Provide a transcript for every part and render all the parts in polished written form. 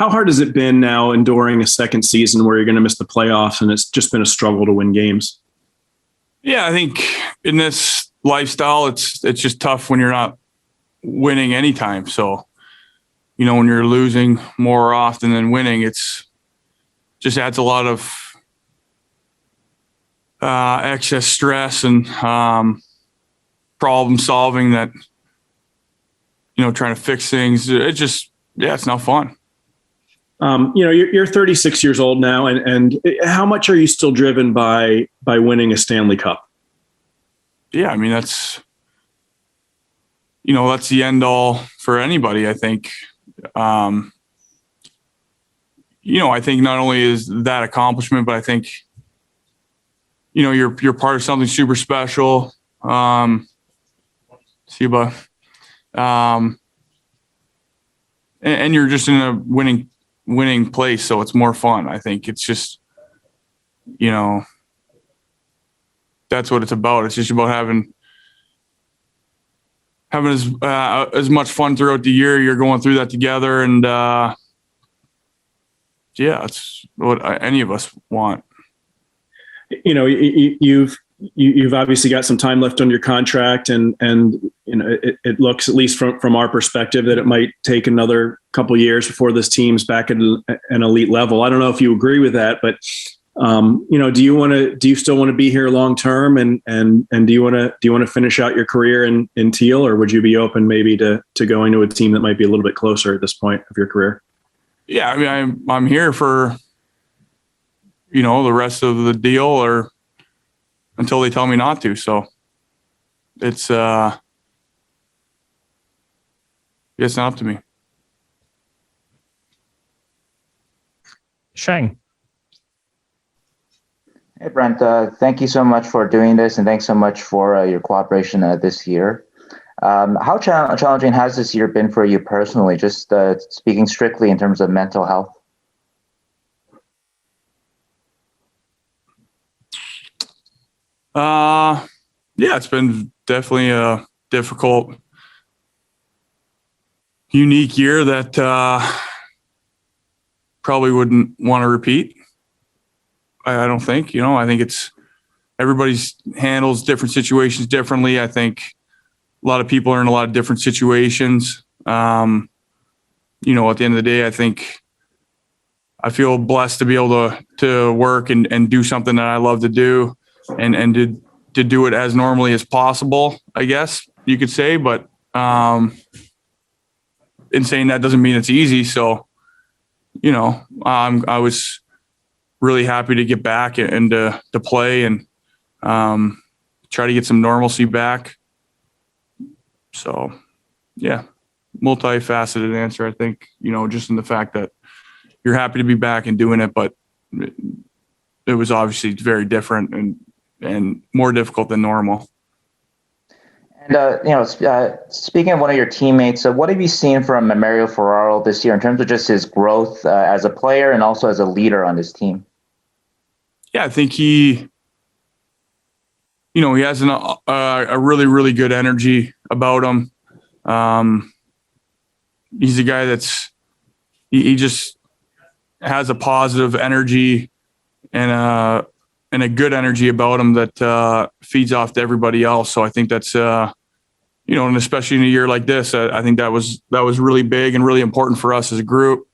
How hard has it been now enduring a second season where you're going to miss the playoffs and it's just been a struggle to win games? Yeah, I think in this lifestyle, it's just tough when you're not winning anytime. So, when you're losing more often than winning, it's just adds a lot of excess stress and problem solving that, trying to fix things. It's not fun. You're 36 years old now, and how much are you still driven by winning a Stanley Cup? Yeah, I mean, that's the end all for anybody, I think. I think not only is that accomplishment, but I think, you're part of something super special. And you're just in a winning place, so it's more fun. I think it's just, that's what it's about. It's just about having as much fun throughout the year. You're going through that together, and it's what any of us want. You've obviously got some time left on your contract, and it looks, at least from our perspective, that it might take another couple of years before this team's back at an elite level. I don't know if you agree with that, but do you still want to be here long term, and do you want to finish out your career in Teal, or would you be open maybe to going to a team that might be a little bit closer at this point of your career? Yeah, I mean, I'm here for the rest of the deal, or until they tell me not to. So it's not up to me. Shane. Hey, Brent, thank you so much for doing this, and thanks so much for your cooperation this year. How challenging has this year been for you personally, just speaking strictly in terms of mental health? It's been definitely a difficult, unique year that probably wouldn't want to repeat. I don't think, I think it's everybody's handles different situations differently. I think a lot of people are in a lot of different situations. At the end of the day, I think I feel blessed to be able to work and do something that I love to do, and to do it as normally as possible, I guess you could say. But in saying that doesn't mean it's easy. So, I was really happy to get back and to play and try to get some normalcy back. So, yeah, multifaceted answer, I think, just in the fact that you're happy to be back and doing it, but it was obviously very different and more difficult than normal. And, speaking of one of your teammates, what have you seen from Mario Ferraro this year in terms of just his growth as a player and also as a leader on this team? Yeah, I think he has a really, really good energy about him. He's a guy he just has a positive energy and a good energy about him that feeds off to everybody else. So I think that's and especially in a year like this, I think that was really big and really important for us as a group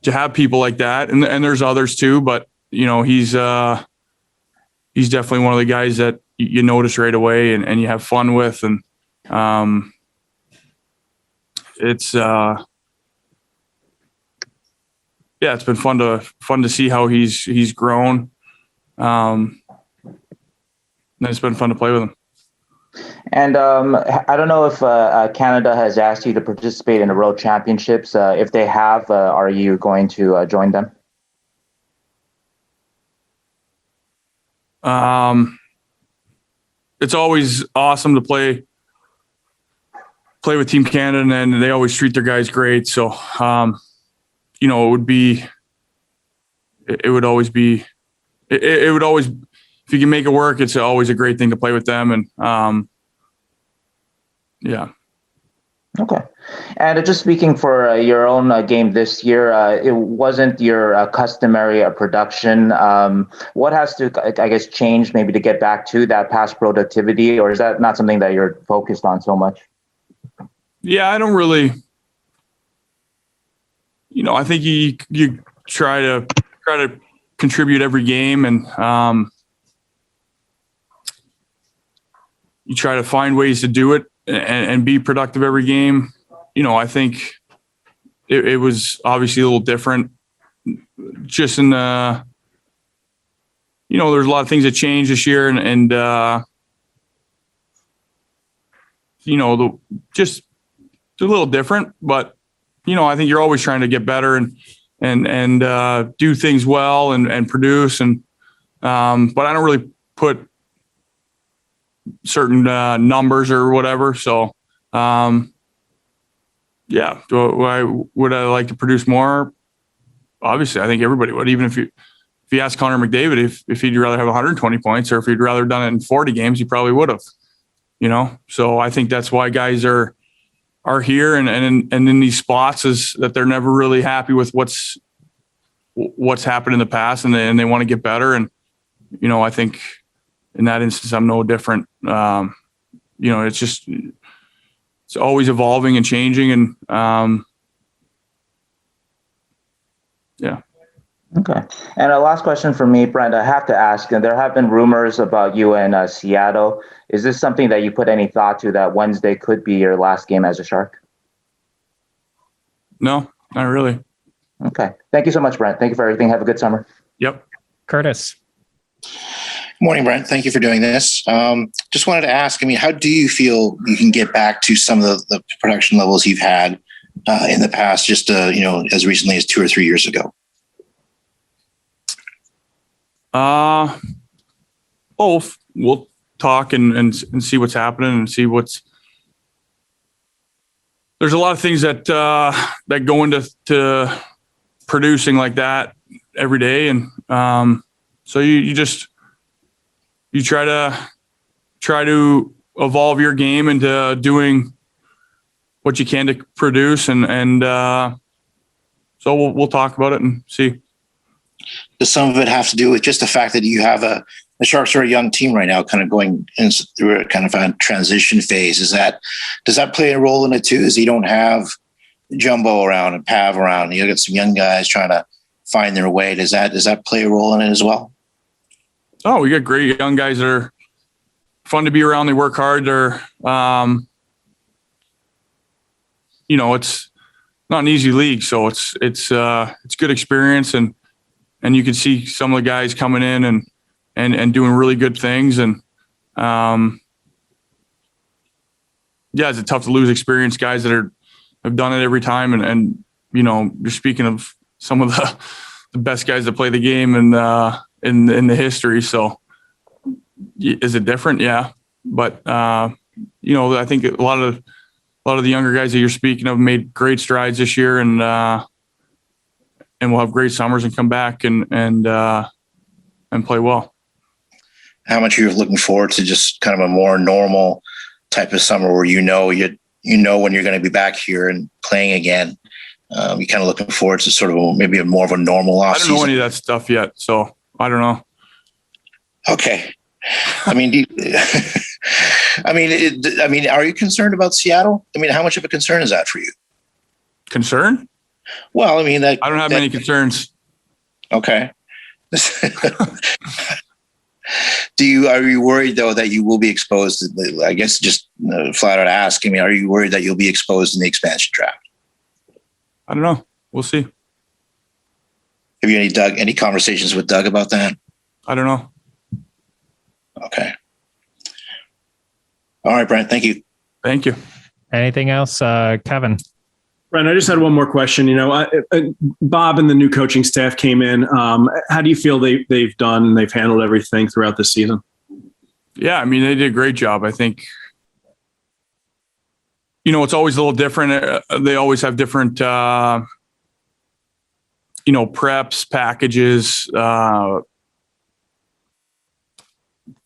to have people like that. And there's others too, but he's definitely one of the guys that you notice right away and you have fun with. And it's been fun to see how he's grown. And it's been fun to play with him. And I don't know if Canada has asked you to participate in the World Championships. If they have, are you going to join them? It's always awesome to play with Team Canada, and they always treat their guys great. So, it would always be, if you can make it work, it's always a great thing to play with them. And, yeah. Okay. And just speaking for your own game this year, it wasn't your customary production. What has to, I guess, change maybe to get back to that past productivity, or is that not something that you're focused on so much? Yeah, I don't really, I think you try to contribute every game, and you try to find ways to do it and be productive every game. I think it was obviously a little different just in there's a lot of things that changed this year, and just a little different, but I think you're always trying to get better and do things well and produce, but I don't really put certain numbers or whatever. So, yeah, would I like to produce more? Obviously, I think everybody would. Even if you ask Connor McDavid if he'd rather have 120 points or if he'd rather done it in 40 games, he probably would have. So I think that's why guys are here and in these spots, is that they're never really happy with what's happened in the past, and they want to get better. And I think in that instance, I'm no different. It's always evolving and changing, and yeah. Okay. And a last question for me, Brent, I have to ask, and there have been rumors about you in Seattle. Is this something that you put any thought to, that Wednesday could be your last game as a Shark? No, not really. Okay. Thank you so much, Brent. Thank you for everything. Have a good summer. Yep. Curtis. Morning, Brent. Thank you for doing this. Just wanted to ask, how do you feel you can get back to some of the production levels you've had in the past, just, as recently as 2 or 3 years ago? Both. We'll talk and see what's happening and see there's a lot of things that go into producing like that every day. And so you try to evolve your game into doing what you can to produce. And so we'll talk about it and see. Does some of it have to do with just the fact that you have the Sharks are a young team right now, kind of going through a kind of a transition phase? Does that play a role in it too? Is you don't have Jumbo around and Pav around, you got some young guys trying to find their way. Does that play a role in it as well? Oh, we got great young guys that are fun to be around. They work hard. They're, it's not an easy league, so it's good experience, and you can see some of the guys coming in and doing really good things. And it's a tough to lose experience guys that have done it every time. And you're speaking of some of the best guys that play the game in the history. So is it different? Yeah. But, I think a lot of the younger guys that you're speaking of made great strides this year, and we'll have great summers and come back and play well. How much you're looking forward to just kind of a more normal type of summer where when you're going to be back here and playing again? You kind of looking forward to sort of maybe more of a normal off season? I don't know any of that stuff yet, so I don't know. Okay. Are you concerned about Seattle? How much of a concern is that for you? Concern? Well, I don't have many concerns. Okay. Are you worried though that you will be exposed? I guess just flat out ask. Are you worried that you'll be exposed in the expansion draft? I don't know. We'll see. Have you any conversations with Doug about that? I don't know. Okay. All right, Brent. Thank you. Thank you. Anything else, Kevin? Brent, I just had one more question. Bob and the new coaching staff came in. How do you feel they've handled everything throughout the season? Yeah, they did a great job. I think, it's always a little different. They always have different, preps, packages,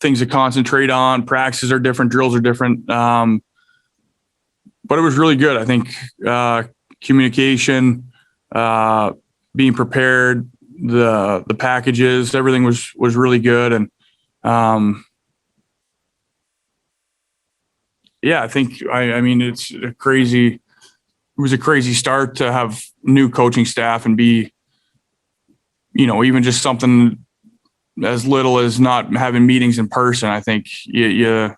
things to concentrate on. Practices are different. Drills are different. but it was really good. I think communication, being prepared, the packages, everything was really good. And I think I mean it was a crazy start to have new coaching staff and be, even just something as little as not having meetings in person. I think you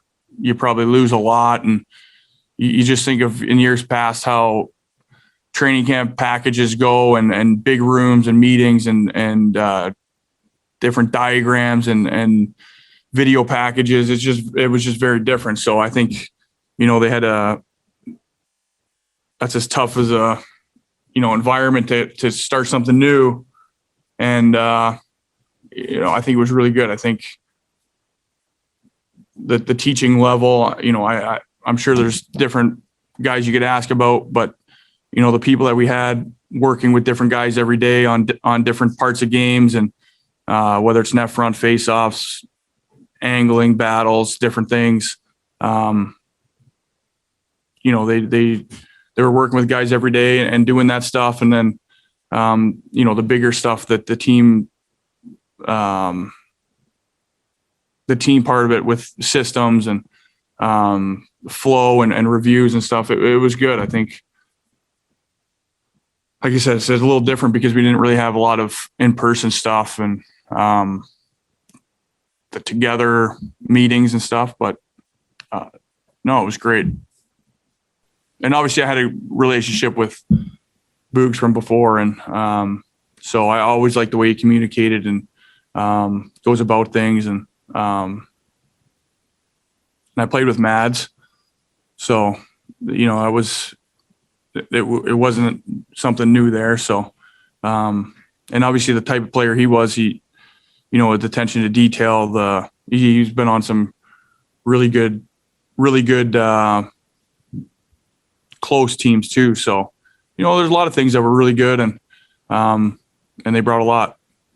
probably lose a lot, and you just think of in years past how training camp packages go and big rooms and meetings and different diagrams and video packages. It was just very different. So I think, they had that's as tough as a, environment to start something new. And, I think it was really good. I think that the teaching level, I'm sure there's different guys you could ask about, but the people that we had working with different guys every day on different parts of games, and whether it's net front, face-offs, angling, battles, different things. They were working with guys every day and doing that stuff. And then, the bigger stuff that the team part of it with systems and flow and reviews and stuff, it was good. I think, like I said, it's a little different because we didn't really have a lot of in-person stuff and the together meetings and stuff, but no, it was great. And obviously I had a relationship with Boogs from before. And so I always liked the way he communicated and goes about things. And I played with Mads. So, it wasn't something new there. So, and obviously the type of player he was, with attention to detail, he's been on some really good close teams too. So, there's a lot of things that were really good and they brought a lot.